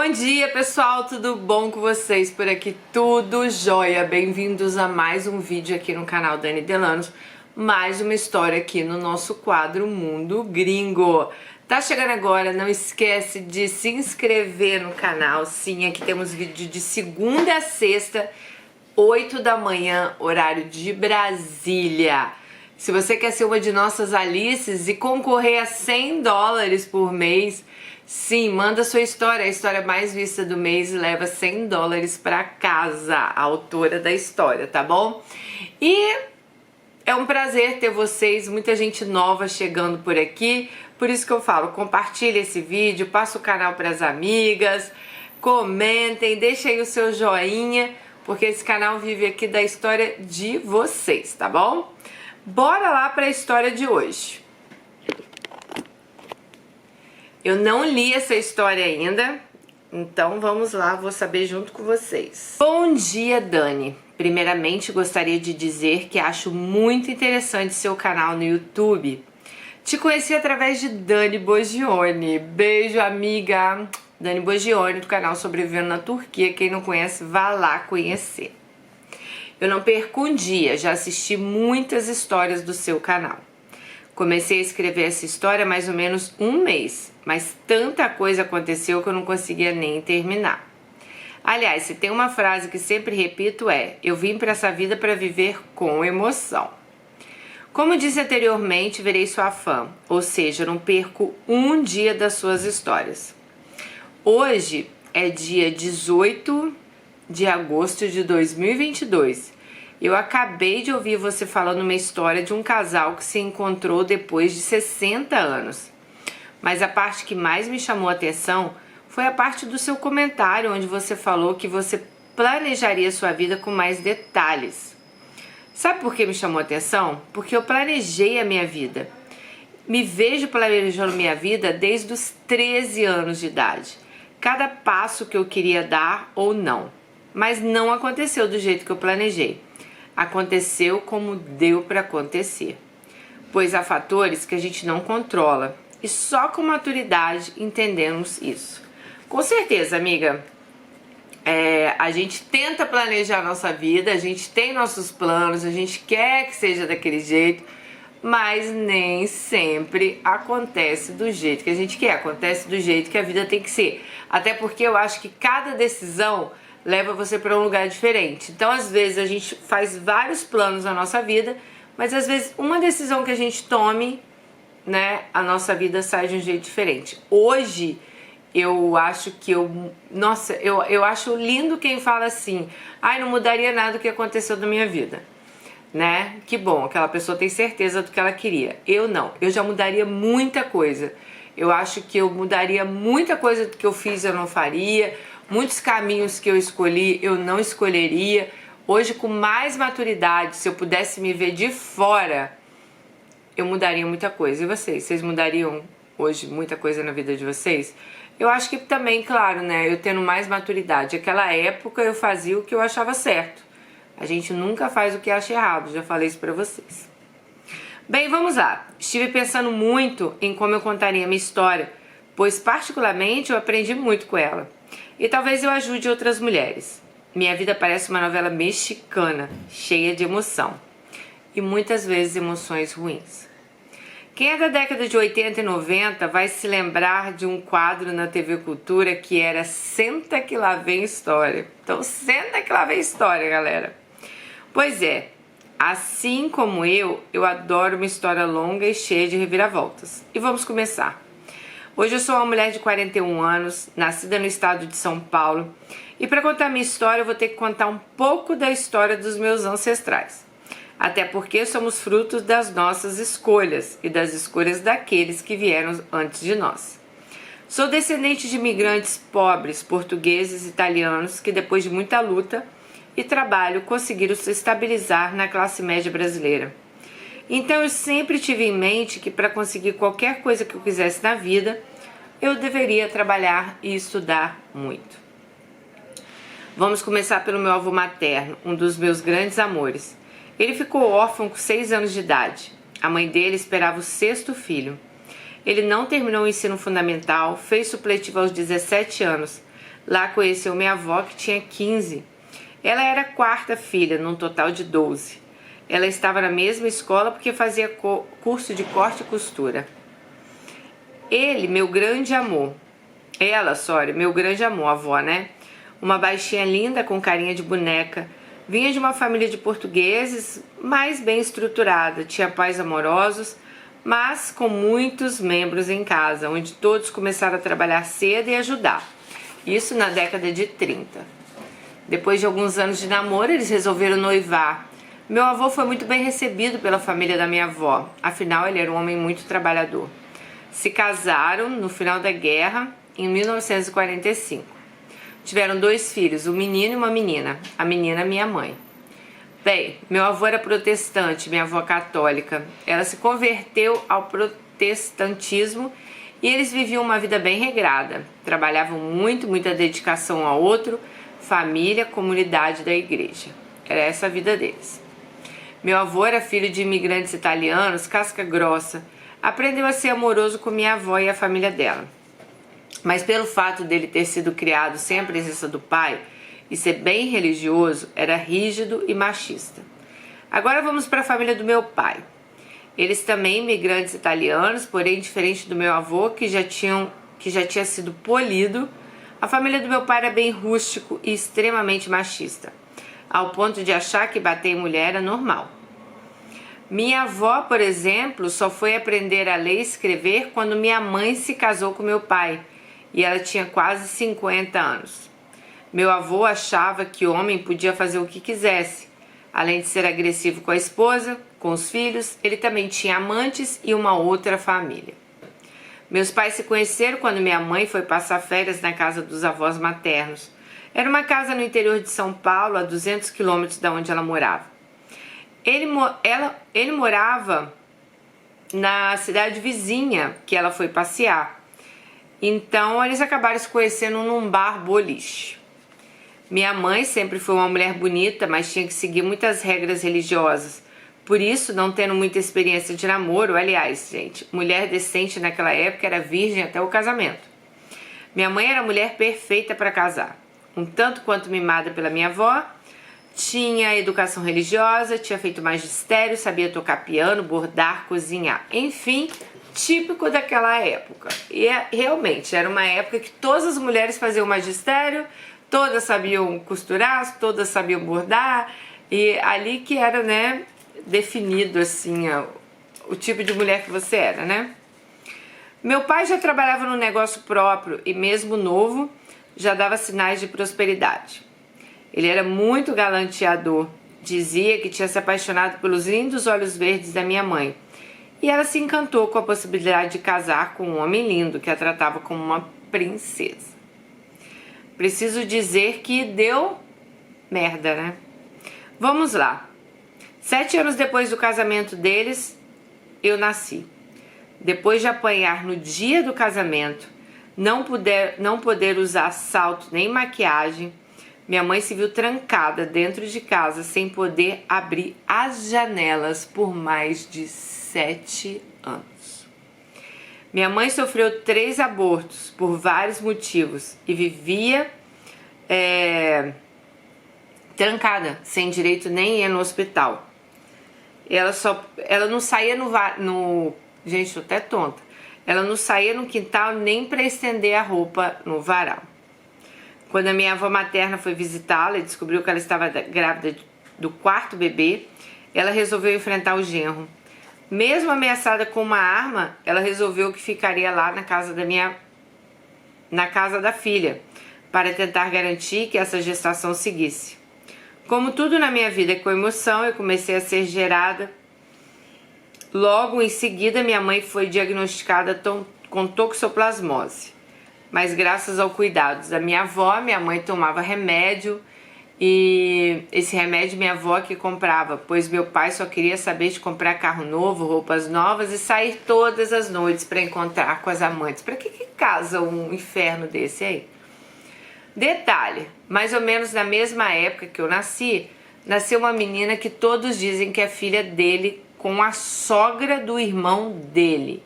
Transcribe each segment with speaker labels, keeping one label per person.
Speaker 1: Bom dia, pessoal, tudo bom com vocês? Por aqui tudo jóia. Bem-vindos a mais um vídeo aqui no canal Dani Delanos. Mais uma história aqui no nosso quadro Mundo Gringo. Tá chegando agora, não esquece de se inscrever no canal. Sim, aqui temos vídeo de segunda a sexta, 8 da manhã, horário de Brasília. Se você quer ser uma de nossas Alices e concorrer a $100 por mês, sim, manda sua história, a história mais vista do mês, e leva $100 para casa, a autora da história, tá bom? E é um prazer ter vocês, muita gente nova chegando por aqui, por isso que eu falo, compartilhe esse vídeo, passa o canal para as amigas, comentem, deixa aí o seu joinha, porque esse canal vive aqui da história de vocês, tá bom? Bora lá para a história de hoje. Eu não li essa história ainda, então vamos lá, vou saber junto com vocês. Bom dia, Dani. Primeiramente, gostaria de dizer que acho muito interessante seu canal no YouTube. Te conheci através de Dani Bogione. Beijo, amiga. Dani Bogione, do canal Sobrevivendo na Turquia. Quem não conhece, vá lá conhecer. Eu não perco um dia, já assisti muitas histórias do seu canal. Comecei a escrever essa história há mais ou menos um mês, mas tanta coisa aconteceu que eu não conseguia nem terminar. Aliás, se tem uma frase que sempre repito é: eu vim para essa vida para viver com emoção. Como disse anteriormente, virei sua fã, ou seja, eu não perco um dia das suas histórias. Hoje é dia 18 de agosto de 2022. Eu acabei de ouvir você falando uma história de um casal que se encontrou depois de 60 anos. Mas a parte que mais me chamou a atenção foi a parte do seu comentário, onde você falou que você planejaria sua vida com mais detalhes. Sabe por que me chamou a atenção? Porque eu planejei a minha vida. Me vejo planejando minha vida desde os 13 anos de idade. Cada passo que eu queria dar ou não. Mas não aconteceu do jeito que eu planejei. Aconteceu como deu para acontecer. Pois há fatores que a gente não controla. E só com maturidade entendemos isso. Com certeza, amiga. A gente tenta planejar a nossa vida, a gente tem nossos planos, a gente quer que seja daquele jeito, mas nem sempre acontece do jeito que a gente quer. Acontece do jeito que a vida tem que ser. Até porque eu acho que cada decisão leva você para um lugar diferente. Então, às vezes, a gente faz vários planos na nossa vida, mas às vezes uma decisão que a gente tome, né, a nossa vida sai de um jeito diferente. Hoje, eu acho que eu acho lindo quem fala assim: ai, não mudaria nada do que aconteceu na minha vida, né? Que bom, aquela pessoa tem certeza do que ela queria. Eu não, eu já mudaria muita coisa. Eu acho que eu mudaria muita coisa do que eu fiz, eu não faria. Muitos caminhos que eu escolhi, eu não escolheria. Hoje, com mais maturidade, se eu pudesse me ver de fora, eu mudaria muita coisa. E vocês? Vocês mudariam hoje muita coisa na vida de vocês? Eu acho que também, claro, né? Eu tendo mais maturidade. Naquela época eu fazia o que eu achava certo. A gente nunca faz o que acha errado. Já falei isso pra vocês. Bem, vamos lá. Estive pensando muito em como eu contaria a minha história, pois particularmente eu aprendi muito com ela. E talvez eu ajude outras mulheres. Minha vida parece uma novela mexicana, cheia de emoção. E muitas vezes emoções ruins. Quem é da década de 80 e 90 vai se lembrar de um quadro na TV Cultura que era Senta que lá vem história. Então senta que lá vem história, galera. Pois é, assim como eu adoro uma história longa e cheia de reviravoltas. E vamos começar. Hoje eu sou uma mulher de 41 anos, nascida no estado de São Paulo, e para contar minha história eu vou ter que contar um pouco da história dos meus ancestrais. Até porque somos frutos das nossas escolhas e das escolhas daqueles que vieram antes de nós. Sou descendente de imigrantes pobres, portugueses e italianos que depois de muita luta e trabalho conseguiram se estabilizar na classe média brasileira. Então eu sempre tive em mente que para conseguir qualquer coisa que eu quisesse na vida, eu deveria trabalhar e estudar muito. Vamos começar pelo meu avô materno, um dos meus grandes amores. Ele ficou órfão com 6 anos de idade. A mãe dele esperava o 6º filho. Ele não terminou o ensino fundamental, fez supletivo aos 17 anos, Lá conheceu minha avó, que tinha 15. Ela era a quarta filha, num total de 12. Ela estava na mesma escola porque fazia curso de corte e costura. Meu grande amor. Meu grande amor, a avó, né? Uma baixinha linda com carinha de boneca. Vinha de uma família de portugueses, mais bem estruturada. Tinha pais amorosos, mas com muitos membros em casa, onde todos começaram a trabalhar cedo e ajudar. Isso na década de 30. Depois de alguns anos de namoro, eles resolveram noivar. Meu avô foi muito bem recebido pela família da minha avó, afinal ele era um homem muito trabalhador. Se casaram no final da guerra, em 1945. Tiveram 2 filhos, um menino e uma menina. A menina, minha mãe. Bem, meu avô era protestante, minha avó católica. Ela se converteu ao protestantismo e eles viviam uma vida bem regrada. Trabalhavam muito, muita dedicação ao outro, família, comunidade da igreja. Era essa a vida deles. Meu avô era filho de imigrantes italianos, casca grossa. Aprendeu a ser amoroso com minha avó e a família dela. Mas pelo fato dele ter sido criado sem a presença do pai e ser bem religioso, era rígido e machista. Agora vamos para a família do meu pai. Eles também imigrantes italianos, porém diferente do meu avô, que já tinha sido polido. A família do meu pai era bem rústico e extremamente machista, ao ponto de achar que bater em mulher era normal. Minha avó, por exemplo, só foi aprender a ler e escrever quando minha mãe se casou com meu pai, e ela tinha quase 50 anos. Meu avô achava que o homem podia fazer o que quisesse. Além de ser agressivo com a esposa, com os filhos, ele também tinha amantes e uma outra família. Meus pais se conheceram quando minha mãe foi passar férias na casa dos avós maternos. Era uma casa no interior de São Paulo, a 200 quilômetros de onde ela morava. Ele morava na cidade vizinha que ela foi passear. Então eles acabaram se conhecendo num bar boliche. Minha mãe sempre foi uma mulher bonita, mas tinha que seguir muitas regras religiosas. Por isso, não tendo muita experiência de namoro, aliás, gente, mulher decente naquela época era virgem até o casamento. Minha mãe era a mulher perfeita para casar. Um tanto quanto mimada pela minha avó, tinha educação religiosa, tinha feito magistério, sabia tocar piano, bordar, cozinhar. Enfim, típico daquela época. E realmente era uma época que todas as mulheres faziam magistério, todas sabiam costurar, todas sabiam bordar. E ali que era, né, definido assim o tipo de mulher que você era, né? Meu pai já trabalhava no negócio próprio e mesmo novo já dava sinais de prosperidade. Ele era muito galanteador, dizia que tinha se apaixonado pelos lindos olhos verdes da minha mãe. E ela se encantou com a possibilidade de casar com um homem lindo que a tratava como uma princesa. Preciso dizer que deu merda, né? Vamos lá. 7 anos depois do casamento deles, eu nasci. Depois de apanhar no dia do casamento, não poder usar salto nem maquiagem, minha mãe se viu trancada dentro de casa sem poder abrir as janelas por mais de 7 anos. Minha mãe sofreu 3 abortos por vários motivos e vivia trancada, sem direito nem ir no hospital. Ela não saía gente, tô até tonta. Ela não saía no quintal nem para estender a roupa no varal. Quando a minha avó materna foi visitá-la e descobriu que ela estava grávida do 4º bebê, ela resolveu enfrentar o genro. Mesmo ameaçada com uma arma, ela resolveu que ficaria lá na casa da filha, para tentar garantir que essa gestação seguisse. Como tudo na minha vida é com emoção, eu comecei a ser gerada. Logo em seguida, minha mãe foi diagnosticada com toxoplasmose. Mas graças aos cuidados da minha avó, minha mãe tomava remédio e esse remédio minha avó que comprava, pois meu pai só queria saber de comprar carro novo, roupas novas e sair todas as noites para encontrar com as amantes. Para que casa um inferno desse aí? Detalhe, mais ou menos na mesma época que eu nasci, nasceu uma menina que todos dizem que é filha dele com a sogra do irmão dele.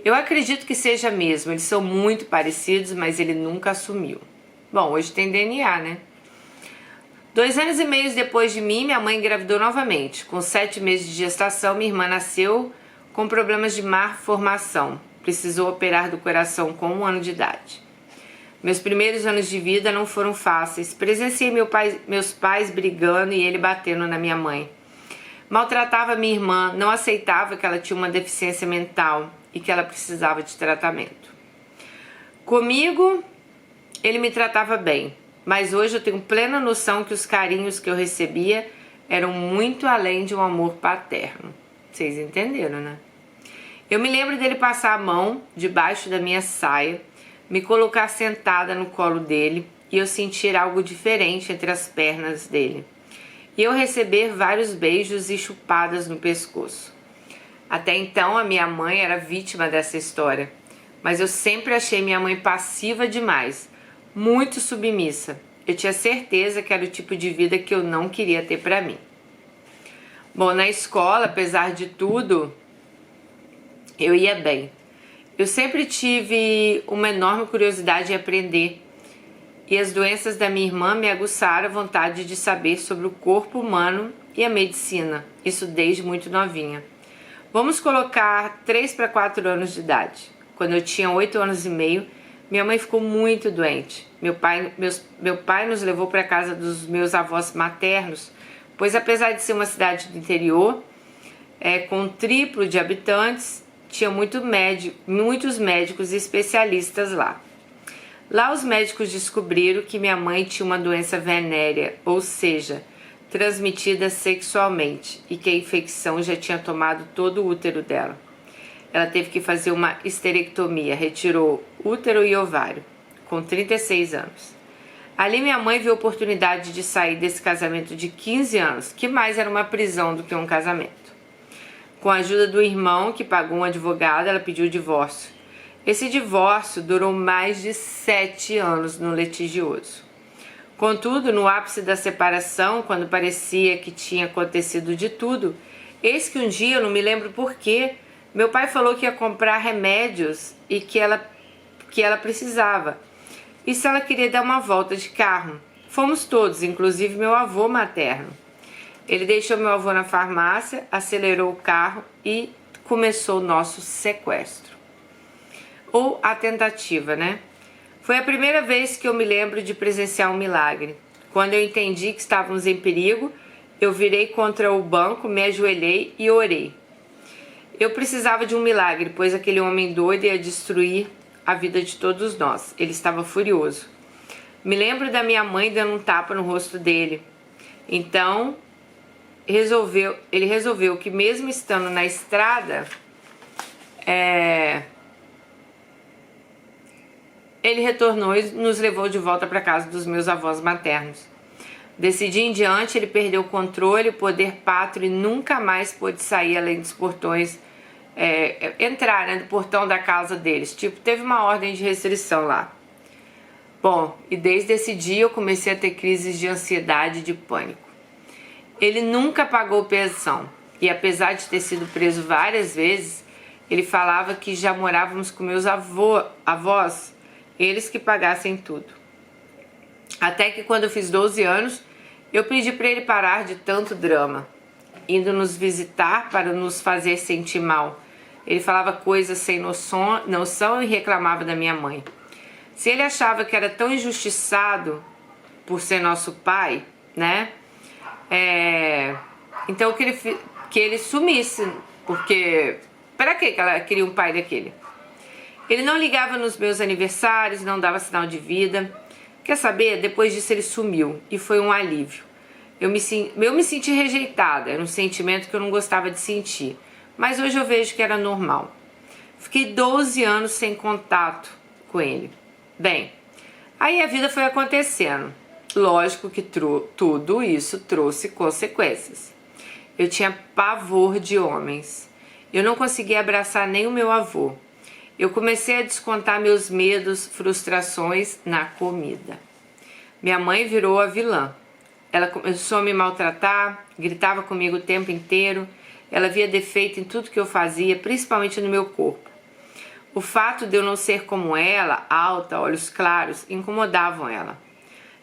Speaker 1: Eu acredito que seja mesmo, eles são muito parecidos, mas ele nunca assumiu. Bom, hoje tem DNA, né? 2 anos e meio depois de mim, minha mãe engravidou novamente. Com 7 meses de gestação, minha irmã nasceu com problemas de malformação. Precisou operar do coração com 1 ano de idade. Meus primeiros anos de vida não foram fáceis. Presenciei meus pais brigando e ele batendo na minha mãe. Maltratava minha irmã, não aceitava que ela tinha uma deficiência mental e que ela precisava de tratamento. Comigo, ele me tratava bem, mas hoje eu tenho plena noção que os carinhos que eu recebia eram muito além de um amor paterno. Vocês entenderam, né? Eu me lembro dele passar a mão debaixo da minha saia, me colocar sentada no colo dele e eu sentir algo diferente entre as pernas dele. E eu receber vários beijos e chupadas no pescoço. Até então a minha mãe era vítima dessa história, mas eu sempre achei minha mãe passiva demais, muito submissa. Eu tinha certeza que era o tipo de vida que eu não queria ter pra mim. Bom, na escola, apesar de tudo, eu ia bem. Eu sempre tive uma enorme curiosidade em aprender e as doenças da minha irmã me aguçaram a vontade de saber sobre o corpo humano e a medicina, isso desde muito novinha. Vamos colocar 3 para 4 anos de idade. Quando eu tinha 8 anos e meio, minha mãe ficou muito doente. Meu pai nos levou para a casa dos meus avós maternos, pois apesar de ser uma cidade do interior, com o triplo de habitantes, tinha muitos médicos e especialistas lá. Lá os médicos descobriram que minha mãe tinha uma doença venérea, ou seja, transmitida sexualmente, e que a infecção já tinha tomado todo o útero dela. Ela teve que fazer uma histerectomia, retirou útero e ovário, com 36 anos. Ali minha mãe viu a oportunidade de sair desse casamento de 15 anos, que mais era uma prisão do que um casamento. Com a ajuda do irmão, que pagou um advogado, ela pediu o divórcio. Esse divórcio durou mais de 7 anos no litigioso. Contudo, no ápice da separação, quando parecia que tinha acontecido de tudo, eis que um dia, eu não me lembro porquê, meu pai falou que ia comprar remédios e que ela precisava. E se ela queria dar uma volta de carro? Fomos todos, inclusive meu avô materno. Ele deixou meu avô na farmácia, acelerou o carro e começou o nosso sequestro. Ou a tentativa, né? Foi a primeira vez que eu me lembro de presenciar um milagre. Quando eu entendi que estávamos em perigo, eu virei contra o banco, me ajoelhei e orei. Eu precisava de um milagre, pois aquele homem doido ia destruir a vida de todos nós. Ele estava furioso. Me lembro da minha mãe dando um tapa no rosto dele. Então, ele resolveu que mesmo estando na estrada, ele retornou e nos levou de volta para casa dos meus avós maternos. Desse dia em diante, ele perdeu o controle, o poder pátrio e nunca mais pôde sair além dos portões, entrar, né, do portão da casa deles. Tipo, teve uma ordem de restrição lá. Bom, e desde esse dia eu comecei a ter crises de ansiedade e de pânico. Ele nunca pagou pensão e apesar de ter sido preso várias vezes, ele falava que já morávamos com meus avós, eles que pagassem tudo. Até que quando eu fiz 12 anos, eu pedi para ele parar de tanto drama, indo nos visitar para nos fazer sentir mal. Ele falava coisas sem noção e reclamava da minha mãe. Se ele achava que era tão injustiçado por ser nosso pai, né? Então que ele sumisse, porque para que ela queria um pai daquele? Ele não ligava nos meus aniversários, não dava sinal de vida. Quer saber? Depois disso ele sumiu e foi um alívio. Eu me senti rejeitada, era um sentimento que eu não gostava de sentir, mas hoje eu vejo que era normal. Fiquei 12 anos sem contato com ele. Bem, aí a vida foi acontecendo. Lógico que tudo isso trouxe consequências. Eu tinha pavor de homens. Eu não conseguia abraçar nem o meu avô. Eu comecei a descontar meus medos, frustrações na comida. Minha mãe virou a vilã. Ela começou a me maltratar, gritava comigo o tempo inteiro. Ela via defeito em tudo que eu fazia, principalmente no meu corpo. O fato de eu não ser como ela, alta, olhos claros, incomodavam ela.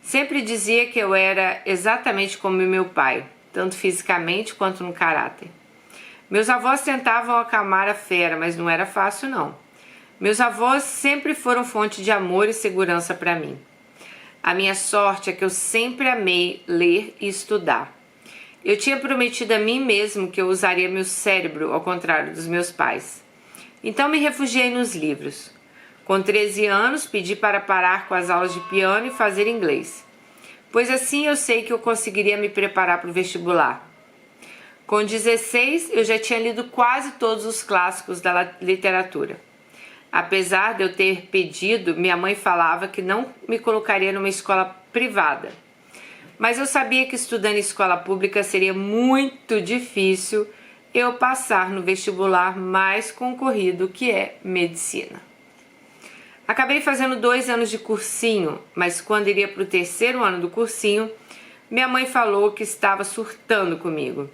Speaker 1: Sempre dizia que eu era exatamente como meu pai, tanto fisicamente quanto no caráter. Meus avós tentavam acalmar a fera, mas não era fácil não. Meus avós sempre foram fonte de amor e segurança para mim. A minha sorte é que eu sempre amei ler e estudar. Eu tinha prometido a mim mesmo que eu usaria meu cérebro, ao contrário dos meus pais. Então me refugiei nos livros. Com 13 anos, pedi para parar com as aulas de piano e fazer inglês, pois assim eu sei que eu conseguiria me preparar para o vestibular. Com 16, eu já tinha lido quase todos os clássicos da literatura. Apesar de eu ter pedido, minha mãe falava que não me colocaria numa escola privada. Mas eu sabia que estudando em escola pública seria muito difícil eu passar no vestibular mais concorrido, que é medicina. Acabei fazendo 2 anos de cursinho, mas quando iria para o 3º ano do cursinho, minha mãe falou que estava surtando comigo.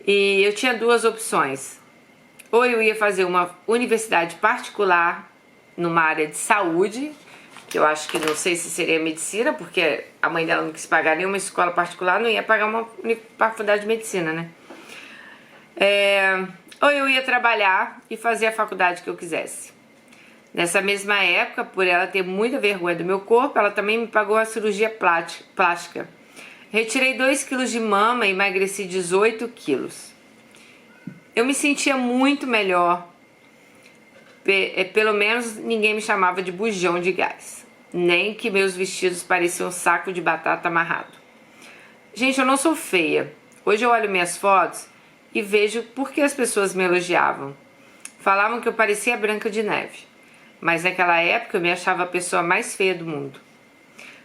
Speaker 1: E eu tinha 2 opções. Ou eu ia fazer uma universidade particular numa área de saúde, que eu acho que não sei se seria medicina, porque a mãe dela não quis pagar nenhuma escola particular, não ia pagar uma faculdade de medicina, né? Ou eu ia trabalhar e fazer a faculdade que eu quisesse. Nessa mesma época, por ela ter muita vergonha do meu corpo, ela também me pagou a cirurgia plástica. Retirei 2 quilos de mama e emagreci 18 quilos. Eu me sentia muito melhor. Pelo menos ninguém me chamava de bujão de gás. Nem que meus vestidos pareciam um saco de batata amarrado. Gente, eu não sou feia. Hoje eu olho minhas fotos e vejo por que as pessoas me elogiavam. Falavam que eu parecia Branca de Neve. Mas naquela época eu me achava a pessoa mais feia do mundo.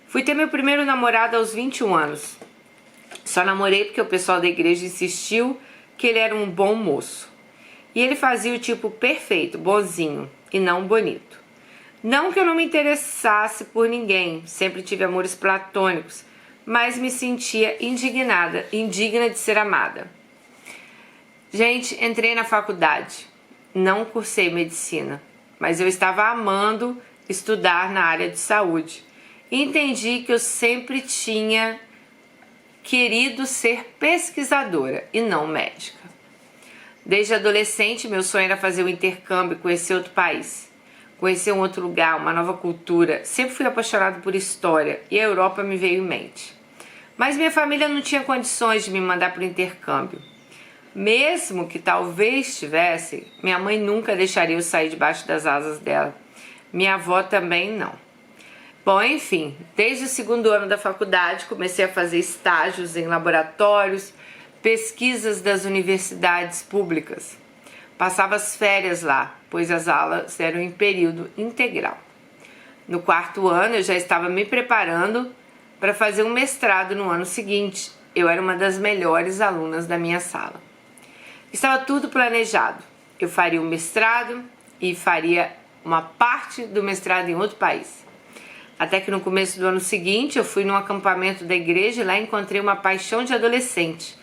Speaker 1: Fui ter meu primeiro namorado aos 21 anos. Só namorei porque o pessoal da igreja insistiu que ele era um bom moço. E ele fazia o tipo perfeito, bonzinho, e não bonito. Não que eu não me interessasse por ninguém, sempre tive amores platônicos, mas me sentia indigna de ser amada. Gente, entrei na faculdade, não cursei medicina, mas eu estava amando estudar na área de saúde. E entendi que eu sempre tinha querido ser pesquisadora e não médica. Desde adolescente, meu sonho era fazer um intercâmbio, conhecer outro país, conhecer um outro lugar, uma nova cultura. Sempre fui apaixonado por história e a Europa me veio em mente. Mas minha família não tinha condições de me mandar para o intercâmbio. Mesmo que talvez tivesse, minha mãe nunca deixaria eu sair debaixo das asas dela. Minha avó também não. Bom, enfim, desde o 2º ano da faculdade comecei a fazer estágios em laboratórios, pesquisas das universidades públicas. Passava as férias lá, pois as aulas eram em período integral. No 4º ano eu já estava me preparando para fazer um mestrado no ano seguinte. Eu era uma das melhores alunas da minha sala. Estava tudo planejado. Eu faria um mestrado e faria uma parte do mestrado em outro país. Até que no começo do ano seguinte eu fui num acampamento da igreja e lá encontrei uma paixão de adolescente.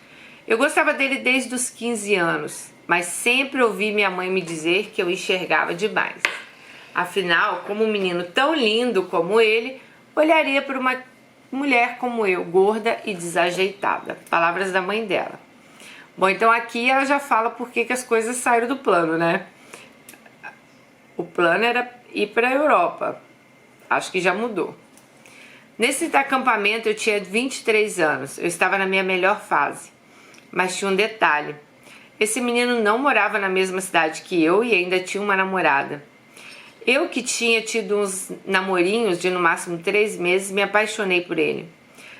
Speaker 1: Eu gostava dele desde os 15 anos, mas sempre ouvi minha mãe me dizer que eu enxergava demais. Afinal, como um menino tão lindo como ele, olharia para uma mulher como eu, gorda e desajeitada. Palavras da mãe dela. Bom, então aqui ela já fala por que as coisas saíram do plano, né? O plano era ir para a Europa. Acho que já mudou. Nesse acampamento eu tinha 23 anos. Eu estava na minha melhor fase. Mas tinha um detalhe. Esse menino não morava na mesma cidade que eu e ainda tinha uma namorada. Eu, que tinha tido uns namorinhos de no máximo 3 meses, me apaixonei por ele.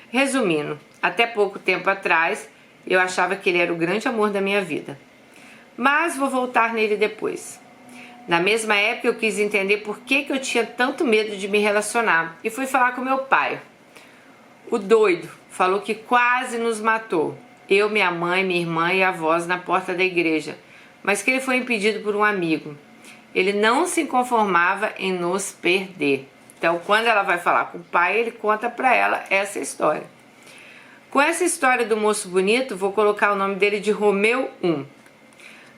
Speaker 1: Resumindo, até pouco tempo atrás eu achava que ele era o grande amor da minha vida. Mas vou voltar nele depois. Na mesma época eu quis entender por que eu tinha tanto medo de me relacionar e fui falar com meu pai. O doido falou que quase nos matou. Eu, minha mãe, minha irmã e avós na porta da igreja, mas que ele foi impedido por um amigo. Ele não se conformava em nos perder. Então, quando ela vai falar com o pai, ele conta para ela essa história. Com essa história do moço bonito, vou colocar o nome dele de Romeu I.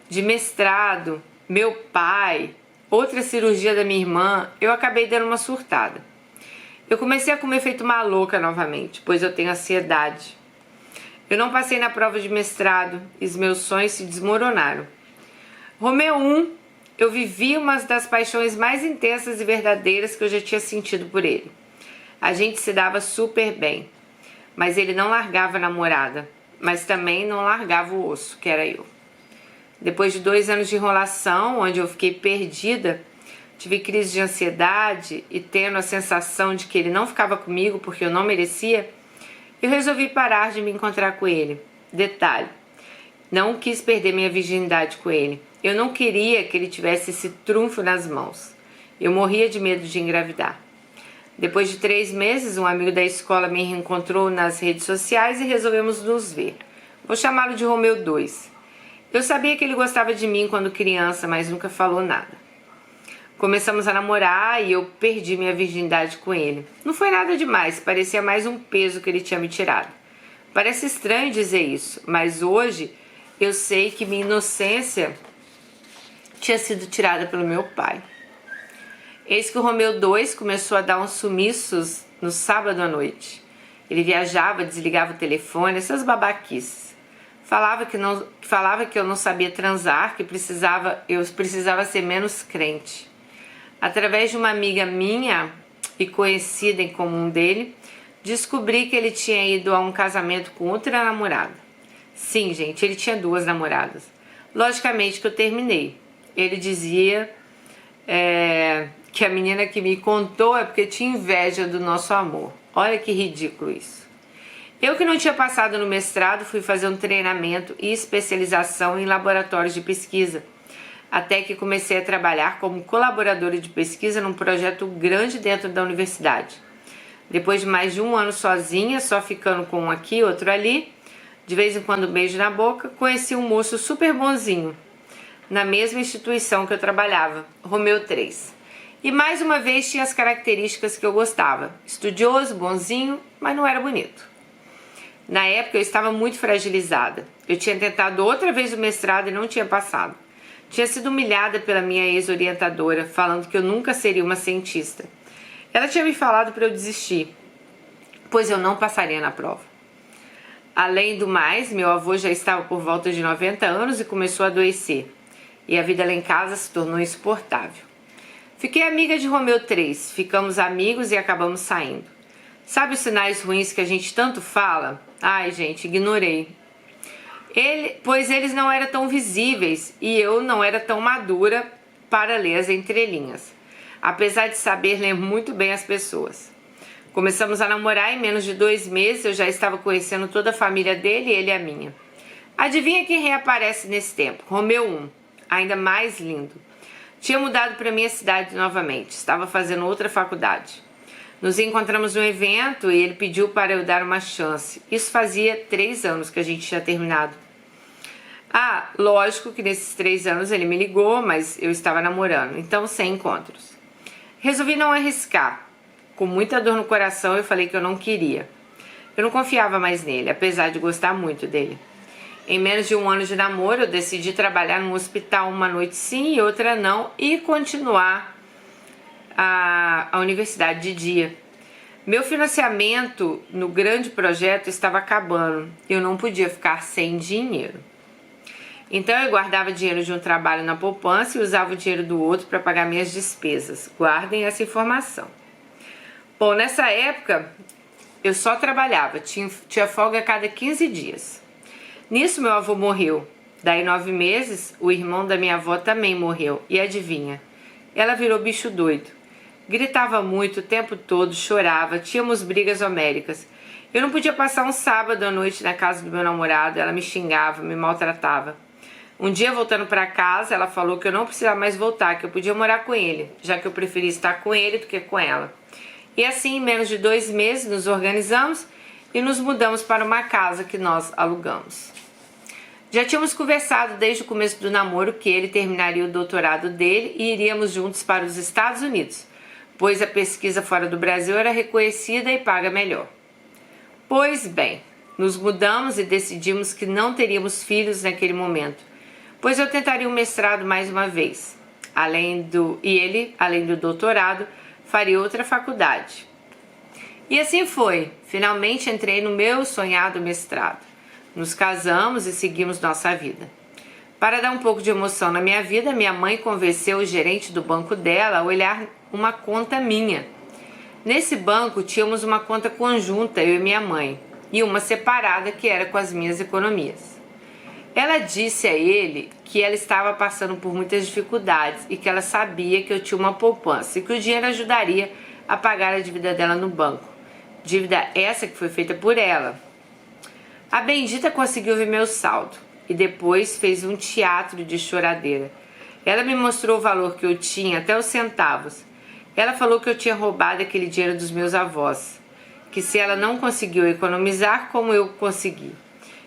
Speaker 1: De mestrado, meu pai, outra cirurgia da minha irmã, eu acabei dando uma surtada. Eu comecei a comer feito uma louca novamente, pois eu tenho ansiedade. Eu não passei na prova de mestrado e os meus sonhos se desmoronaram. Romeu 1, eu vivi uma das paixões mais intensas e verdadeiras que eu já tinha sentido por ele. A gente se dava super bem, mas ele não largava a namorada, mas também não largava o osso, que era eu. Depois de 2 anos de enrolação, onde eu fiquei perdida, tive crise de ansiedade e tendo a sensação de que ele não ficava comigo porque eu não merecia, eu resolvi parar de me encontrar com ele. Detalhe, não quis perder minha virgindade com ele. Eu não queria que ele tivesse esse trunfo nas mãos. Eu morria de medo de engravidar. Depois de 3 meses, um amigo da escola me reencontrou nas redes sociais e resolvemos nos ver. Vou chamá-lo de Romeu 2. Eu sabia que ele gostava de mim quando criança, mas nunca falou nada. Começamos a namorar e eu perdi minha virgindade com ele. Não foi nada demais, parecia mais um peso que ele tinha me tirado. Parece estranho dizer isso, mas hoje eu sei que minha inocência tinha sido tirada pelo meu pai. Eis que o Romeu 2 começou a dar uns sumiços no sábado à noite. Ele viajava, desligava o telefone, essas babaquices. Falava que eu não sabia transar, que eu precisava ser menos crente. Através de uma amiga minha e conhecida em comum dele, descobri que ele tinha ido a um casamento com outra namorada. Sim, gente, ele tinha 2 namoradas. Logicamente que eu terminei. Ele dizia que a menina que me contou é porque tinha inveja do nosso amor. Olha que ridículo isso. Eu que não tinha passado no mestrado, fui fazer um treinamento e especialização em laboratórios de pesquisa, até que comecei a trabalhar como colaboradora de pesquisa num projeto grande dentro da universidade. Depois de mais de 1 ano sozinha, só ficando com um aqui, outro ali, de vez em quando um beijo na boca, conheci um moço super bonzinho, na mesma instituição que eu trabalhava, Romeu 3. E mais uma vez tinha as características que eu gostava, estudioso, bonzinho, mas não era bonito. Na época eu estava muito fragilizada. Eu tinha tentado outra vez o mestrado e não tinha passado. Tinha sido humilhada pela minha ex-orientadora, falando que eu nunca seria uma cientista. Ela tinha me falado para eu desistir, pois eu não passaria na prova. Além do mais, meu avô já estava por volta de 90 anos e começou a adoecer. E a vida lá em casa se tornou insuportável. Fiquei amiga de Romeu 3, ficamos amigos e acabamos saindo. Sabe os sinais ruins que a gente tanto fala? Ai, gente, ignorei. Pois eles não eram tão visíveis e eu não era tão madura para ler as entrelinhas, apesar de saber ler muito bem as pessoas. Começamos a namorar e em menos de 2 meses eu já estava conhecendo toda a família dele e ele a minha. Adivinha quem reaparece nesse tempo? Romeu 1, ainda mais lindo. Tinha mudado para minha cidade novamente, estava fazendo outra faculdade. Nos encontramos num evento e ele pediu para eu dar uma chance. Isso fazia 3 anos que a gente tinha terminado. Ah, lógico que nesses 3 anos ele me ligou, mas eu estava namorando, então sem encontros. Resolvi não arriscar. Com muita dor no coração eu falei que eu não queria. Eu não confiava mais nele, apesar de gostar muito dele. Em menos de 1 ano de namoro eu decidi trabalhar num hospital uma noite sim e outra não e continuar a universidade de dia. Meu financiamento no grande projeto estava acabando. Eu não podia ficar sem dinheiro. Então eu guardava dinheiro de um trabalho na poupança e usava o dinheiro do outro para pagar minhas despesas. Guardem essa informação. Bom, nessa época eu só trabalhava, tinha folga a cada 15 dias. Nisso meu avô morreu. Daí 9 meses, o irmão da minha avó também morreu. E adivinha? Ela virou bicho doido. Gritava muito o tempo todo, chorava, tínhamos brigas homéricas. Eu não podia passar um sábado à noite na casa do meu namorado, ela me xingava, me maltratava. Um dia, voltando para casa, ela falou que eu não precisava mais voltar, que eu podia morar com ele, já que eu preferia estar com ele do que com ela. E assim, em menos de 2 meses, nos organizamos e nos mudamos para uma casa que nós alugamos. Já tínhamos conversado desde o começo do namoro que ele terminaria o doutorado dele e iríamos juntos para os Estados Unidos, pois a pesquisa fora do Brasil era reconhecida e paga melhor. Pois bem, nos mudamos e decidimos que não teríamos filhos naquele momento, pois eu tentaria um mestrado mais uma vez. além do doutorado, faria outra faculdade. E assim foi. Finalmente entrei no meu sonhado mestrado. Nos casamos e seguimos nossa vida. Para dar um pouco de emoção na minha vida, minha mãe convenceu o gerente do banco dela a olhar uma conta minha. Nesse banco tínhamos uma conta conjunta, eu e minha mãe, e uma separada que era com as minhas economias. Ela disse a ele que ela estava passando por muitas dificuldades e que ela sabia que eu tinha uma poupança e que o dinheiro ajudaria a pagar a dívida dela no banco. Dívida essa que foi feita por ela. A bendita conseguiu ver meu saldo e depois fez um teatro de choradeira. Ela me mostrou o valor que eu tinha, até os centavos. Ela falou que eu tinha roubado aquele dinheiro dos meus avós, que se ela não conseguiu economizar como eu consegui,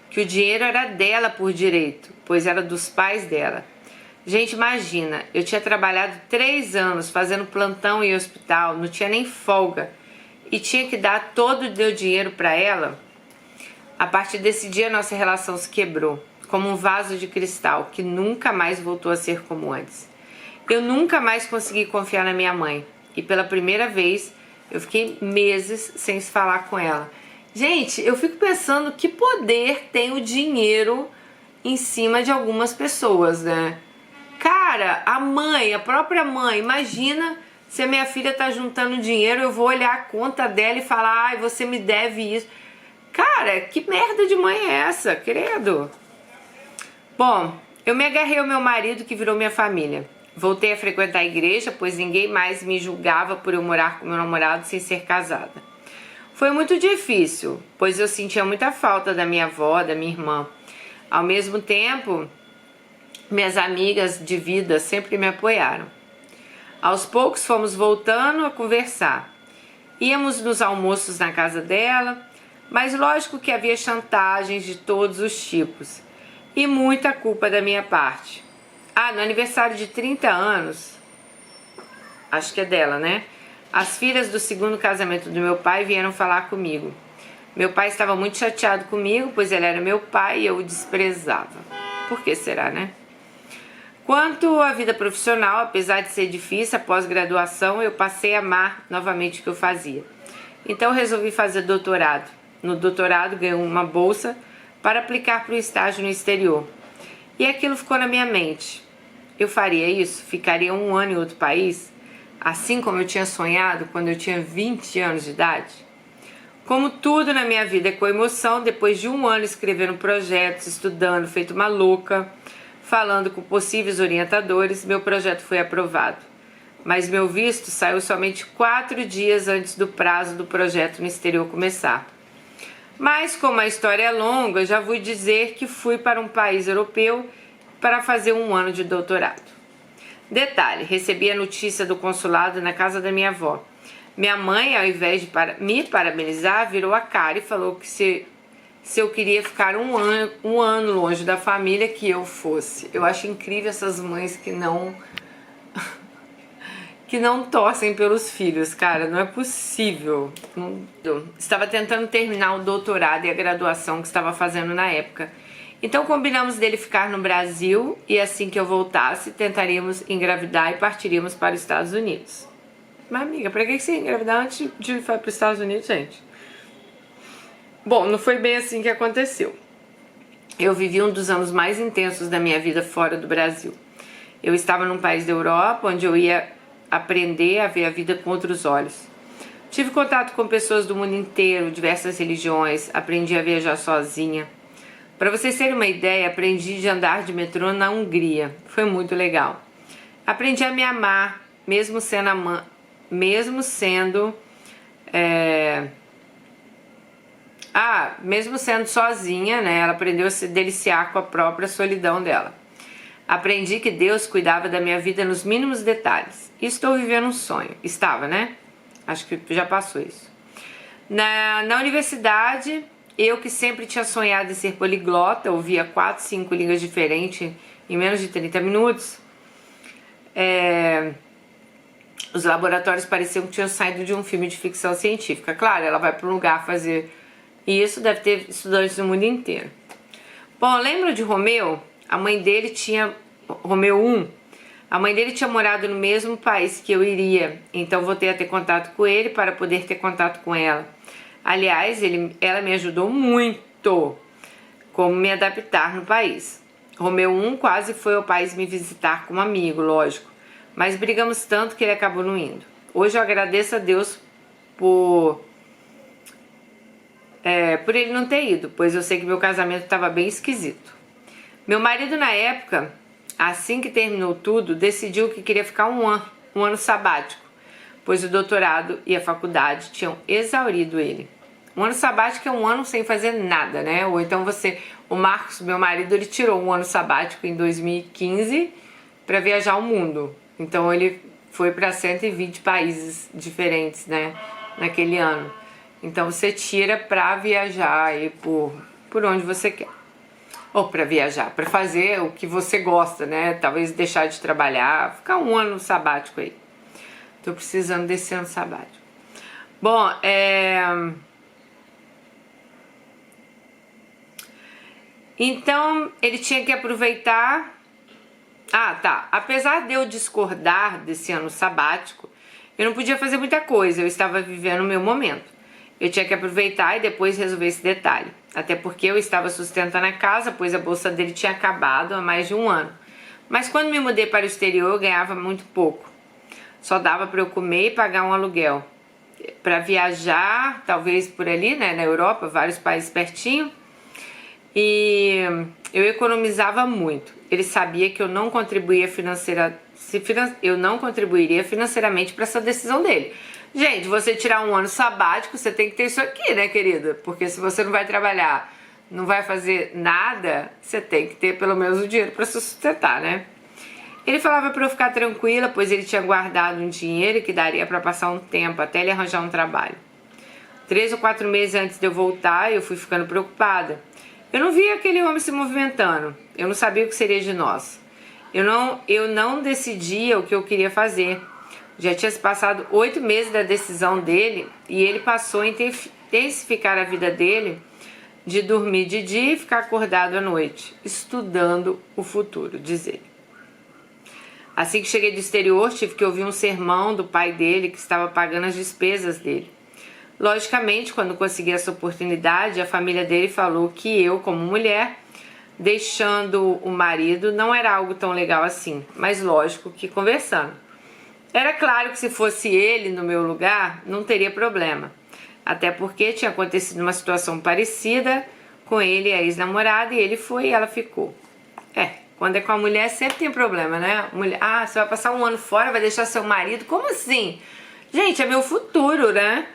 Speaker 1: que o dinheiro era dela por direito, pois era dos pais dela. Gente, imagina, eu tinha trabalhado 3 anos fazendo plantão em hospital, não tinha nem folga, e tinha que dar todo o meu dinheiro para ela. A partir desse dia, nossa relação se quebrou, como um vaso de cristal que nunca mais voltou a ser como antes. Eu nunca mais consegui confiar na minha mãe, e pela primeira vez eu fiquei meses sem se falar com ela. Gente, eu fico pensando que poder tem o dinheiro em cima de algumas pessoas, né? Cara, a própria mãe, imagina se a minha filha tá juntando dinheiro, eu vou olhar a conta dela e falar, ai, você me deve isso. Cara, que merda de mãe é essa, credo? Bom, eu me agarrei ao meu marido que virou minha família. Voltei a frequentar a igreja, pois ninguém mais me julgava por eu morar com meu namorado sem ser casada. Foi muito difícil, pois eu sentia muita falta da minha avó, da minha irmã. Ao mesmo tempo, minhas amigas de vida sempre me apoiaram. Aos poucos fomos voltando a conversar. Íamos nos almoços na casa dela, mas lógico que havia chantagens de todos os tipos e muita culpa da minha parte. No aniversário de 30 anos, acho que é dela, né? As filhas do segundo casamento do meu pai vieram falar comigo. Meu pai estava muito chateado comigo, pois ele era meu pai e eu o desprezava. Por que será, né? Quanto à vida profissional, apesar de ser difícil, após graduação, eu passei a amar novamente o que eu fazia. Então resolvi fazer doutorado. No doutorado ganhei uma bolsa para aplicar para o estágio no exterior. E aquilo ficou na minha mente. Eu faria isso? Ficaria 1 ano em outro país? Assim como eu tinha sonhado quando eu tinha 20 anos de idade? Como tudo na minha vida é com emoção, depois de 1 ano escrevendo projetos, estudando, feito uma louca, falando com possíveis orientadores, meu projeto foi aprovado. Mas meu visto saiu somente 4 dias antes do prazo do projeto no exterior começar. Mas como a história é longa, já vou dizer que fui para um país europeu para fazer 1 ano de doutorado. Detalhe, recebi a notícia do consulado na casa da minha avó. Minha mãe, ao invés de me parabenizar, virou a cara e falou que se eu queria ficar um ano longe da família, que eu fosse. Eu acho incrível essas mães que não torcem pelos filhos, cara, não é possível. Estava tentando terminar o doutorado e a graduação que estava fazendo na época. Então combinamos dele ficar no Brasil e assim que eu voltasse, tentaríamos engravidar e partiríamos para os Estados Unidos. Mas amiga, pra que você ia engravidar antes de ir para os Estados Unidos, gente? Bom, não foi bem assim que aconteceu. Eu vivi um dos anos mais intensos da minha vida fora do Brasil. Eu estava num país da Europa onde eu ia aprender a ver a vida com outros olhos. Tive contato com pessoas do mundo inteiro, diversas religiões, aprendi a viajar sozinha. Para vocês terem uma ideia, aprendi a andar de metrô na Hungria. Foi muito legal. Aprendi a me amar, mesmo sendo sozinha, né? Ela aprendeu a se deliciar com a própria solidão dela. Aprendi que Deus cuidava da minha vida nos mínimos detalhes. E estou vivendo um sonho. Estava, né? Acho que já passou isso. Na universidade, eu que sempre tinha sonhado em ser poliglota, ouvia 4, 5 línguas diferentes em menos de 30 minutos. Os laboratórios pareciam que tinham saído de um filme de ficção científica. Claro, ela vai para um lugar fazer isso, deve ter estudantes do mundo inteiro. Bom, lembra de Romeu? A mãe dele tinha Romeu 1. A mãe dele tinha morado no mesmo país que eu iria, então voltei a ter contato com ele para poder ter contato com ela. Aliás, ela me ajudou muito como me adaptar no país. Romeu 1 quase foi ao país me visitar como amigo, lógico, mas brigamos tanto que ele acabou não indo. Hoje eu agradeço a Deus por ele não ter ido, pois eu sei que meu casamento estava bem esquisito. Meu marido na época, assim que terminou tudo, decidiu que queria ficar um ano sabático, pois o doutorado e a faculdade tinham exaurido ele. Um ano sabático é um ano sem fazer nada, né? Ou então o Marcos, meu marido, ele tirou um ano sabático em 2015 para viajar o mundo. Então ele foi para 120 países diferentes, né? Naquele ano. Então você tira para viajar aí por onde você quer. Ou para viajar, para fazer o que você gosta, né? Talvez deixar de trabalhar, ficar um ano sabático aí. Tô precisando desse ano sabático. Bom, então ele tinha que aproveitar. Ah, tá. Apesar de eu discordar desse ano sabático, eu não podia fazer muita coisa, eu estava vivendo o meu momento. Eu tinha que aproveitar e depois resolver esse detalhe. Até porque eu estava sustentando a casa, pois a bolsa dele tinha acabado há mais de um ano. Mas quando me mudei para o exterior, eu ganhava muito pouco. Só dava para eu comer e pagar um aluguel. Para viajar, talvez por ali, né, na Europa, vários países pertinho. E eu economizava muito. Ele sabia que eu não contribuiria financeiramente para essa decisão dele. Gente, você tirar um ano sabático, você tem que ter isso aqui, né, querida? Porque se você não vai trabalhar, não vai fazer nada, você tem que ter pelo menos o dinheiro para se sustentar, né? Ele falava para eu ficar tranquila, pois ele tinha guardado um dinheiro que daria para passar um tempo até ele arranjar um trabalho. 3 ou 4 meses antes de eu voltar, eu fui ficando preocupada. Eu não via aquele homem se movimentando. Eu não sabia o que seria de nós. Eu não decidia o que eu queria fazer. Já tinha se passado 8 meses da decisão dele e ele passou a intensificar a vida dele de dormir de dia e ficar acordado à noite, estudando o futuro, diz ele. Assim que cheguei do exterior, tive que ouvir um sermão do pai dele que estava pagando as despesas dele. Logicamente, quando consegui essa oportunidade, a família dele falou que eu, como mulher, deixando o marido, não era algo tão legal assim, mas lógico que conversando. Era claro que se fosse ele no meu lugar, não teria problema. Até porque tinha acontecido uma situação parecida com ele e a ex-namorada, e ele foi e ela ficou. Quando é com a mulher sempre tem problema, né? Mulher, você vai passar um ano fora, vai deixar seu marido? Como assim? Gente, é meu futuro, né?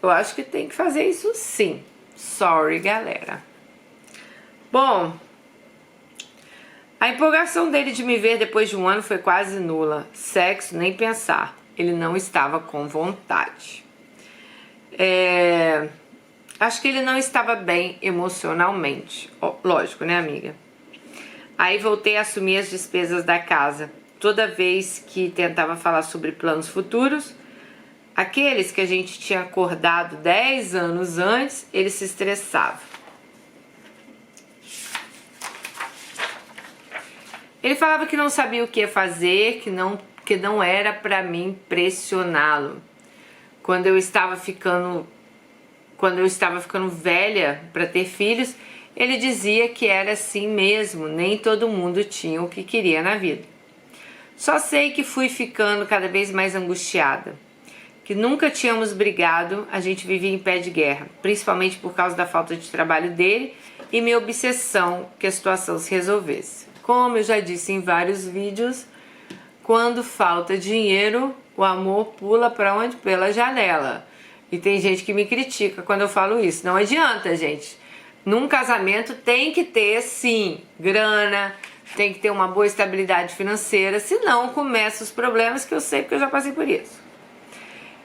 Speaker 1: Eu acho que tem que fazer isso sim. Sorry, galera. Bom, a empolgação dele de me ver depois de um ano foi quase nula. Sexo, nem pensar. Ele não estava com vontade. Acho que ele não estava bem emocionalmente. Lógico, né, amiga? Aí voltei a assumir as despesas da casa. Toda vez que tentava falar sobre planos futuros, aqueles que a gente tinha acordado 10 anos antes, ele se estressava. Ele falava que não sabia o que ia fazer, que não era pra mim pressioná-lo. Quando eu estava ficando velha para ter filhos, ele dizia que era assim mesmo, nem todo mundo tinha o que queria na vida. Só sei que fui ficando cada vez mais angustiada, que nunca tínhamos brigado, a gente vivia em pé de guerra, principalmente por causa da falta de trabalho dele e minha obsessão que a situação se resolvesse. Como eu já disse em vários vídeos, quando falta dinheiro, o amor pula para onde? Pela janela. E tem gente que me critica quando eu falo isso. Não adianta, gente. Num casamento tem que ter, sim, grana, tem que ter uma boa estabilidade financeira, senão começam os problemas que eu sei porque eu já passei por isso.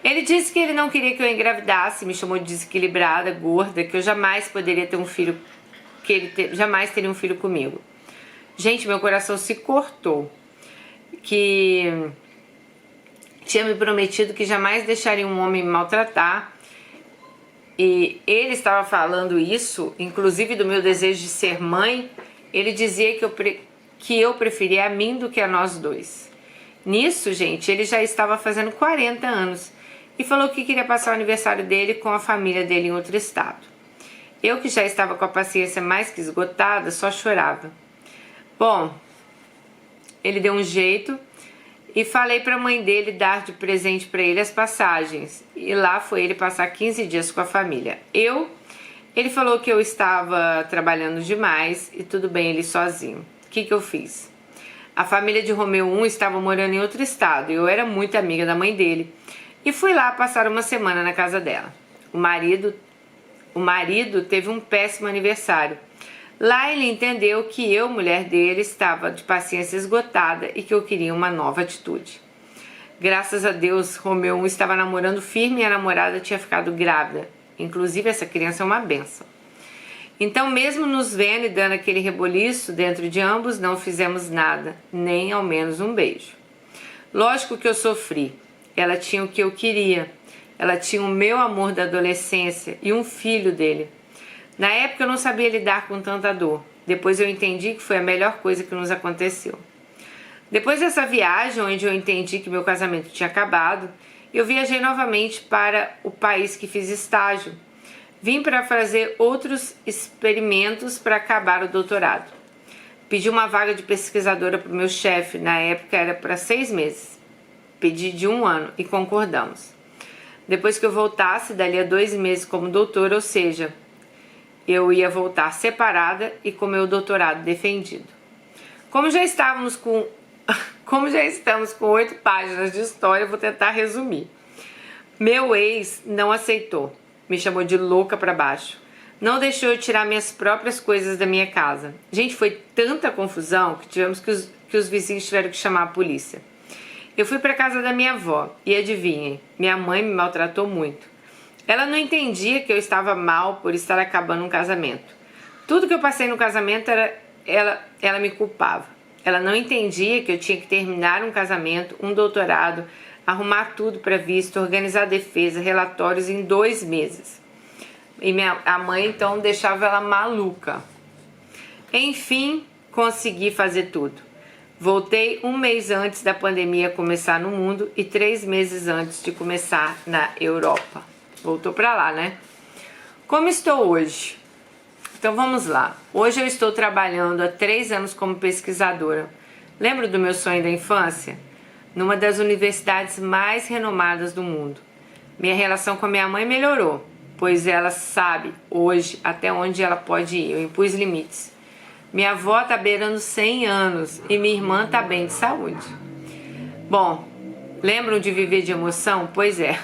Speaker 1: Ele disse que ele não queria que eu engravidasse, me chamou de desequilibrada, gorda, que eu jamais poderia ter um filho, que ele jamais teria um filho comigo. Gente, meu coração se cortou. Que tinha me prometido que jamais deixaria um homem me maltratar. E ele estava falando isso, inclusive do meu desejo de ser mãe. Ele dizia que eu preferia a mim do que a nós dois. Nisso, gente, ele já estava fazendo 40 anos e falou que queria passar o aniversário dele com a família dele em outro estado. Eu, que já estava com a paciência mais que esgotada, só chorava. Bom, ele deu um jeito e falei para a mãe dele dar de presente para ele as passagens. E lá foi ele passar 15 dias com a família. Ele falou que eu estava trabalhando demais e tudo bem ele sozinho. O que eu fiz? A família de Romeu 1 estava morando em outro estado e eu era muito amiga da mãe dele. E fui lá passar uma semana na casa dela. O marido teve um péssimo aniversário. Lá ele entendeu que eu, mulher dele, estava de paciência esgotada e que eu queria uma nova atitude. Graças a Deus, Romeu 1 estava namorando firme e a namorada tinha ficado grávida. Inclusive, essa criança é uma bênção. Então, mesmo nos vendo e dando aquele reboliço dentro de ambos, não fizemos nada, nem ao menos um beijo. Lógico que eu sofri. Ela tinha o que eu queria. Ela tinha o meu amor da adolescência e um filho dele. Na época eu não sabia lidar com tanta dor. Depois eu entendi que foi a melhor coisa que nos aconteceu. Depois dessa viagem, onde eu entendi que meu casamento tinha acabado, eu viajei novamente para o país que fiz estágio. Vim para fazer outros experimentos para acabar o doutorado. Pedi uma vaga de pesquisadora para o meu chefe, na época era para 6 meses. Pedi de 1 ano e concordamos. Depois que eu voltasse, dali a 2 meses como doutora, ou seja, eu ia voltar separada e com meu doutorado defendido. Como já estamos com 8 páginas de história, eu vou tentar resumir. Meu ex não aceitou, me chamou de louca para baixo. Não deixou eu tirar minhas próprias coisas da minha casa. Gente, foi tanta confusão que tivemos que os vizinhos tiveram que chamar a polícia. Eu fui para casa da minha avó e adivinhem, minha mãe me maltratou muito. Ela não entendia que eu estava mal por estar acabando um casamento. Tudo que eu passei no casamento ela me culpava. Ela não entendia que eu tinha que terminar um casamento, um doutorado, arrumar tudo para visto, organizar a defesa, relatórios em 2 meses. E a mãe então deixava ela maluca. Enfim, consegui fazer tudo. Voltei 1 mês antes da pandemia começar no mundo e 3 meses antes de começar na Europa. Voltou para lá, né? Como estou hoje? Então vamos lá. Hoje eu estou trabalhando há 3 anos como pesquisadora. Lembro do meu sonho da infância? Numa das universidades mais renomadas do mundo. Minha relação com a minha mãe melhorou, pois ela sabe hoje até onde ela pode ir. Eu impus limites. Minha avó está beirando 100 anos e minha irmã está bem de saúde. Bom, lembram de viver de emoção? Pois é.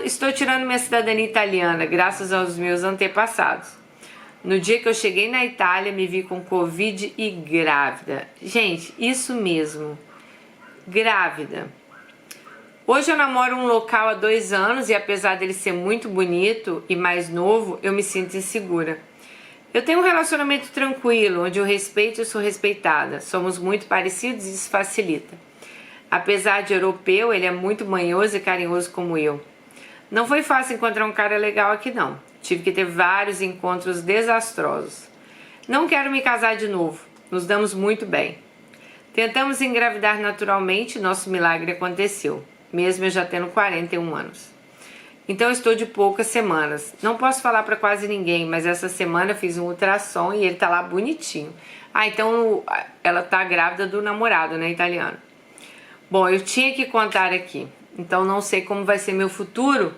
Speaker 1: Estou tirando minha cidadania italiana, graças aos meus antepassados. No dia que eu cheguei na Itália, me vi com Covid e grávida. Gente, isso mesmo, grávida. Hoje eu namoro um local há 2 anos e apesar dele ser muito bonito e mais novo, eu me sinto insegura. Eu tenho um relacionamento tranquilo, onde eu respeito e sou respeitada. Somos muito parecidos e isso facilita. Apesar de europeu, ele é muito manhoso e carinhoso como eu. Não foi fácil encontrar um cara legal aqui não. Tive que ter vários encontros desastrosos. Não quero me casar de novo. Nos damos muito bem. Tentamos engravidar naturalmente e nosso milagre aconteceu, mesmo eu já tendo 41 anos. Então eu estou de poucas semanas. Não posso falar para quase ninguém, mas essa semana eu fiz um ultrassom e ele tá lá bonitinho. Então ela tá grávida do namorado, né, italiano. Bom, eu tinha que contar aqui. Então não sei como vai ser meu futuro,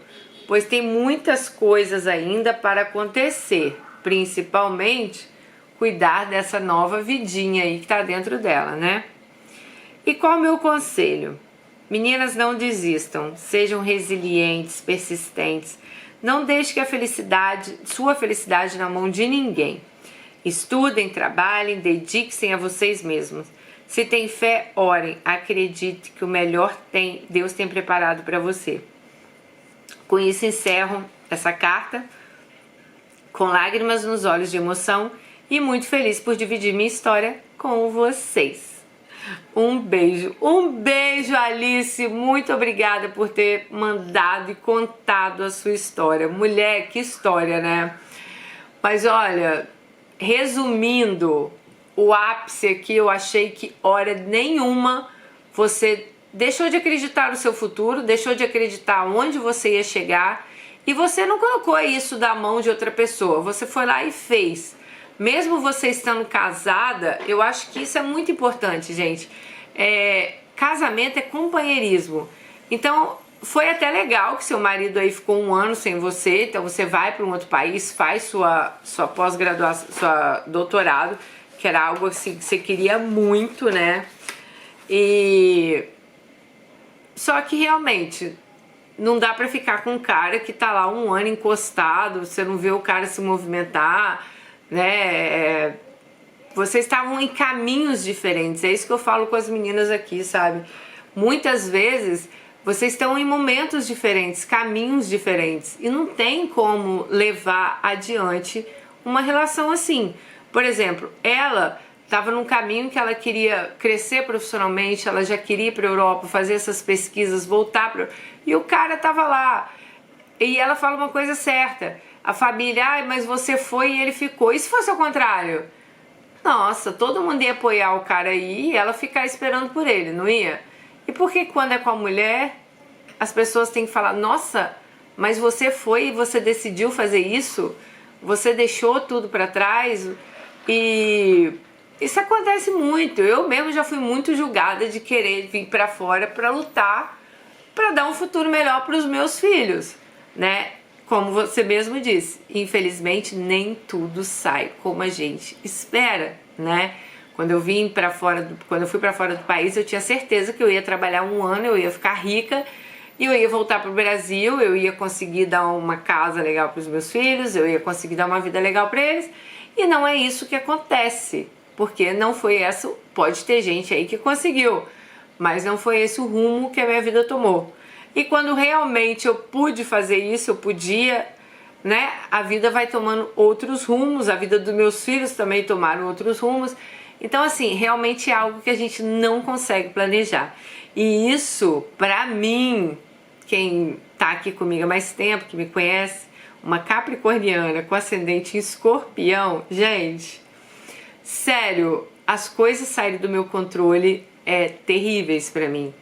Speaker 1: pois tem muitas coisas ainda para acontecer. Principalmente cuidar dessa nova vidinha aí que tá dentro dela, né? E qual é o meu conselho? Meninas, não desistam, sejam resilientes, persistentes. Não deixe que sua felicidade na mão de ninguém. Estudem, trabalhem, dediquem-se a vocês mesmos. Se tem fé, orem, acredite que o melhor Deus tem preparado para você. Com isso encerro essa carta, com lágrimas nos olhos de emoção e muito feliz por dividir minha história com vocês. Um beijo, Alice, muito obrigada por ter mandado e contado a sua história. Mulher, que história, né? Mas olha, resumindo, o ápice aqui, eu achei que hora nenhuma você deixou de acreditar no seu futuro, deixou de acreditar onde você ia chegar e você não colocou isso da mão de outra pessoa, você foi lá e fez. Mesmo você estando casada, eu acho que isso é muito importante, gente. Casamento é companheirismo. Então, foi até legal que seu marido aí ficou 1 ano sem você, então você vai para um outro país, faz sua pós-graduação, sua doutorado, que era algo assim que você queria muito, né? Só que realmente não dá pra ficar com um cara que tá lá 1 ano encostado, você não vê o cara se movimentar, né? Vocês estavam em caminhos diferentes, é isso que eu falo com as meninas aqui, sabe? Muitas vezes vocês estão em momentos diferentes, caminhos diferentes, e não tem como levar adiante uma relação assim. Por exemplo, ela estava num caminho que ela queria crescer profissionalmente, ela já queria ir para a Europa, fazer essas pesquisas, voltar para... E o cara estava lá. E ela fala uma coisa certa. A família, mas você foi e ele ficou. E se fosse ao contrário? Nossa, todo mundo ia apoiar o cara aí e ela ficar esperando por ele, não ia? E por que quando é com a mulher, as pessoas têm que falar, nossa, mas você foi e você decidiu fazer isso? Você deixou tudo para trás? E isso acontece muito. Eu mesmo já fui muito julgada de querer vir para fora para lutar, para dar um futuro melhor para os meus filhos, né? Como você mesmo disse, infelizmente nem tudo sai como a gente espera, né? Quando eu fui para fora do país, eu tinha certeza que eu ia trabalhar 1 ano, eu ia ficar rica e eu ia voltar para o Brasil, eu ia conseguir dar uma casa legal para os meus filhos, eu ia conseguir dar uma vida legal para eles. E não é isso que acontece, porque não foi essa, pode ter gente aí que conseguiu, mas não foi esse o rumo que a minha vida tomou. E quando realmente eu pude fazer isso, eu podia, né, a vida vai tomando outros rumos, a vida dos meus filhos também tomaram outros rumos. Então assim, realmente é algo que a gente não consegue planejar. E isso, pra mim, quem tá aqui comigo há mais tempo, que me conhece, uma capricorniana com ascendente em escorpião, gente, sério, as coisas saírem do meu controle terríveis pra mim,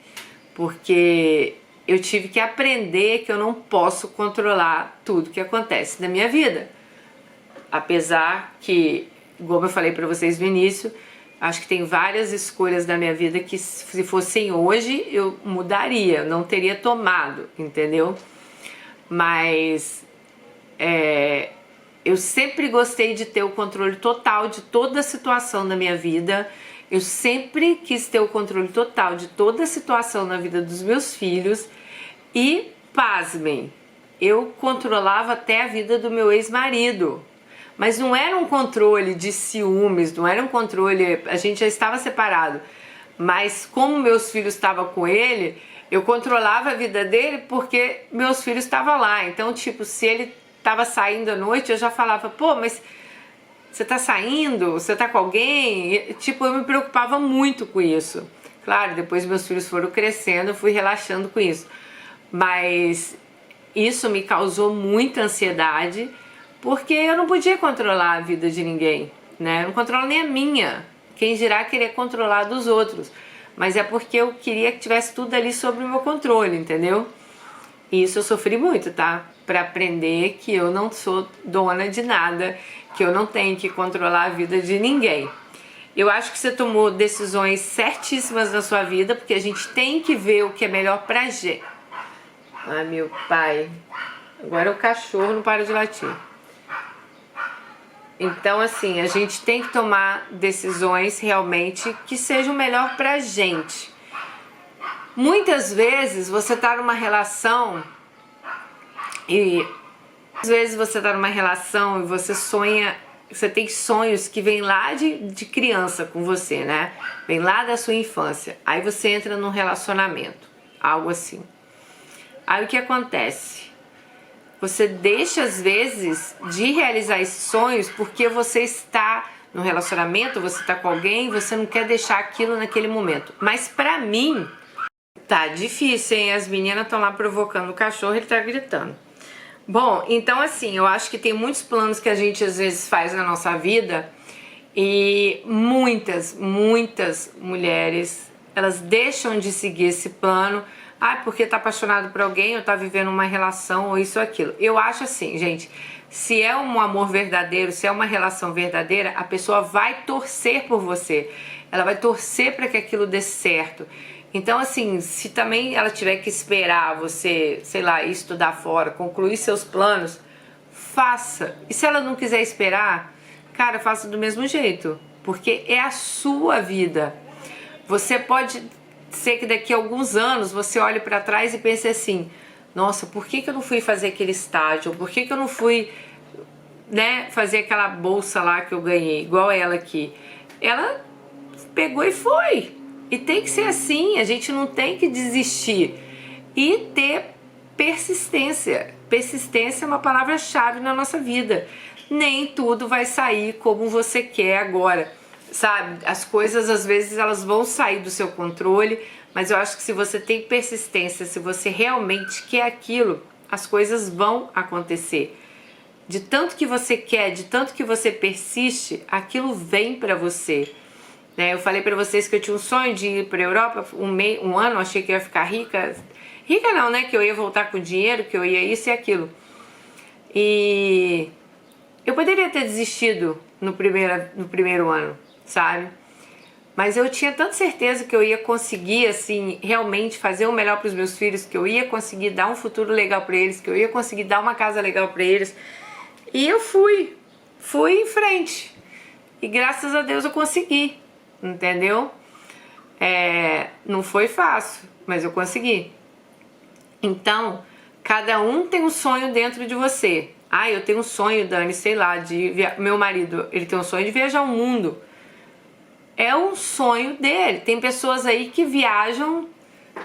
Speaker 1: porque eu tive que aprender que eu não posso controlar tudo que acontece na minha vida. Apesar que, como eu falei pra vocês no início, acho que tem várias escolhas da minha vida que se fossem hoje eu mudaria, não teria tomado, entendeu? Mas eu sempre gostei de ter o controle total de toda a situação da minha vida. Eu sempre quis ter o controle total de toda a situação na vida dos meus filhos. E, pasmem, eu controlava até a vida do meu ex-marido. Mas não era um controle de ciúmes, não era um controle... A gente já estava separado. Mas como meus filhos estavam com ele, eu controlava a vida dele porque meus filhos estavam lá. Então, tipo, se ele estava saindo à noite, eu já falava, pô, mas você tá saindo? Você tá com alguém? E, tipo, eu me preocupava muito com isso. Claro, depois meus filhos foram crescendo, eu fui relaxando com isso. Mas isso me causou muita ansiedade, porque eu não podia controlar a vida de ninguém, né? Eu não controlo nem a minha. Quem dirá querer controlar dos outros. Mas é porque eu queria que tivesse tudo ali sob o meu controle, entendeu? E isso eu sofri muito, tá? Pra aprender que eu não sou dona de nada, que eu não tenho que controlar a vida de ninguém. Eu acho que você tomou decisões certíssimas na sua vida, porque a gente tem que ver o que é melhor pra gente. Ai, meu pai. Agora o cachorro não para de latir. Então, assim, a gente tem que tomar decisões realmente que sejam melhor pra gente. Muitas vezes você tá numa relação e às vezes você tá numa relação e você sonha, você tem sonhos que vêm lá de criança com você, né? Vem lá da sua infância. Aí você entra num relacionamento, algo assim. Aí o que acontece? Você deixa às vezes de realizar esses sonhos porque você está no relacionamento, você está com alguém, você não quer deixar aquilo naquele momento. Mas pra mim, tá difícil, hein? As meninas estão lá provocando o cachorro, ele tá gritando. Bom, então assim, eu acho que tem muitos planos que a gente às vezes faz na nossa vida e muitas mulheres elas deixam de seguir esse plano, porque tá apaixonado por alguém, ou tá vivendo uma relação, ou isso ou aquilo. Eu acho assim, gente, se é um amor verdadeiro, se é uma relação verdadeira, a pessoa vai torcer por você, ela vai torcer para que aquilo dê certo. Então, assim, se também ela tiver que esperar você, sei lá, estudar fora, concluir seus planos, faça. E se ela não quiser esperar, cara, faça do mesmo jeito, porque é a sua vida. Você pode ser que daqui a alguns anos você olhe para trás e pense assim: nossa, por que eu não fui fazer aquele estágio? Por que eu não fui, né, fazer aquela bolsa lá que eu ganhei, igual ela aqui? Ela pegou e foi. E tem que ser assim, a gente não tem que desistir. E ter persistência. Persistência é uma palavra-chave na nossa vida. Nem tudo vai sair como você quer agora, sabe? As coisas às vezes elas vão sair do seu controle, mas eu acho que se você tem persistência, se você realmente quer aquilo, as coisas vão acontecer. De tanto que você quer, de tanto que você persiste, aquilo vem pra você. Eu falei pra vocês que eu tinha um sonho de ir pra Europa um ano, achei que eu ia ficar rica. Rica não, né? Que eu ia voltar com dinheiro, que eu ia isso e aquilo. E eu poderia ter desistido no primeiro ano, sabe? Mas eu tinha tanta certeza que eu ia conseguir, assim, realmente fazer o melhor pros meus filhos, que eu ia conseguir dar um futuro legal pra eles, que eu ia conseguir dar uma casa legal pra eles. E eu fui em frente. E graças a Deus eu consegui. Entendeu? Não foi fácil, mas eu consegui. Então, cada um tem um sonho dentro de você. Eu tenho um sonho, Dani, sei lá, meu marido, ele tem um sonho de viajar o mundo. É um sonho dele. Tem pessoas aí que viajam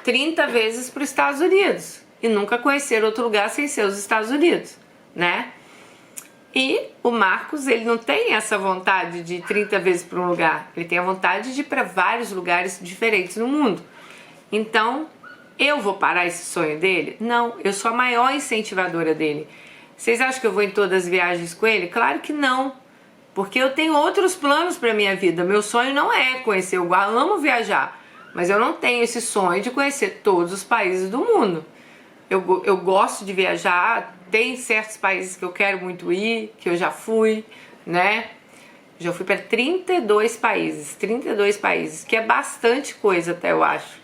Speaker 1: 30 vezes para os Estados Unidos e nunca conheceram outro lugar sem ser os Estados Unidos, né? E o Marcos, ele não tem essa vontade de ir 30 vezes para um lugar. Ele tem a vontade de ir para vários lugares diferentes no mundo. Então, eu vou parar esse sonho dele? Não, eu sou a maior incentivadora dele. Vocês acham que eu vou em todas as viagens com ele? Claro que não. Porque eu tenho outros planos para minha vida. Meu sonho não é conhecer o Guará. Eu amo viajar. Mas eu não tenho esse sonho de conhecer todos os países do mundo. Eu gosto de viajar. Tem certos países que eu quero muito ir, que eu já fui, né? Já fui para 32 países, que é bastante coisa até, eu acho.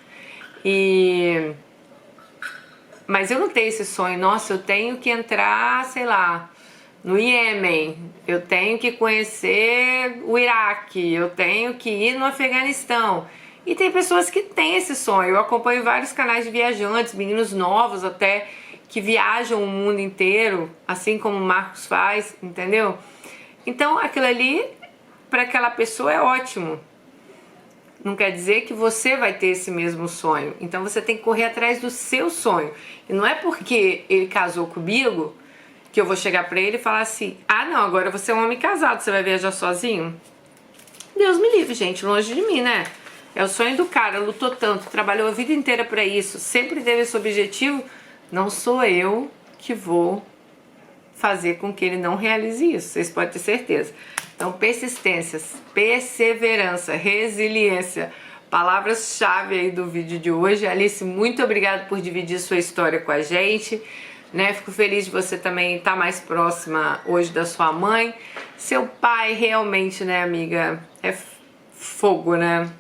Speaker 1: Mas eu não tenho esse sonho, nossa, eu tenho que entrar, sei lá, no Iêmen, eu tenho que conhecer o Iraque, eu tenho que ir no Afeganistão. E tem pessoas que têm esse sonho. Eu acompanho vários canais de viajantes, meninos novos até, que viajam o mundo inteiro, assim como o Marcos faz, entendeu? Então aquilo ali, para aquela pessoa é ótimo. Não quer dizer que você vai ter esse mesmo sonho. Então você tem que correr atrás do seu sonho. E não é porque ele casou comigo que eu vou chegar pra ele e falar assim: não, agora você é um homem casado, você vai viajar sozinho? Deus me livre, gente, longe de mim, né? É o sonho do cara, lutou tanto, trabalhou a vida inteira pra isso, sempre teve esse objetivo. Não sou eu que vou fazer com que ele não realize isso, vocês podem ter certeza. Então, persistência, perseverança, resiliência, palavras-chave aí do vídeo de hoje. Alice, muito obrigada por dividir sua história com a gente, né? Fico feliz de você também estar mais próxima hoje da sua mãe. Seu pai realmente, né, amiga, é fogo, né?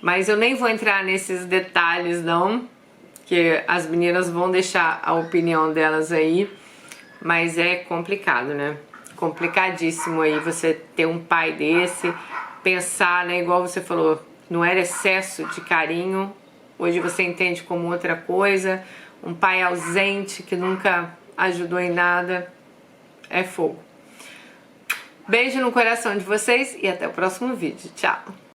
Speaker 1: Mas eu nem vou entrar nesses detalhes, não, que as meninas vão deixar a opinião delas aí, mas é complicado, né? Complicadíssimo aí você ter um pai desse, pensar, né, igual você falou, não era excesso de carinho, hoje você entende como outra coisa, um pai ausente que nunca ajudou em nada, é fogo. Beijo no coração de vocês e até o próximo vídeo. Tchau!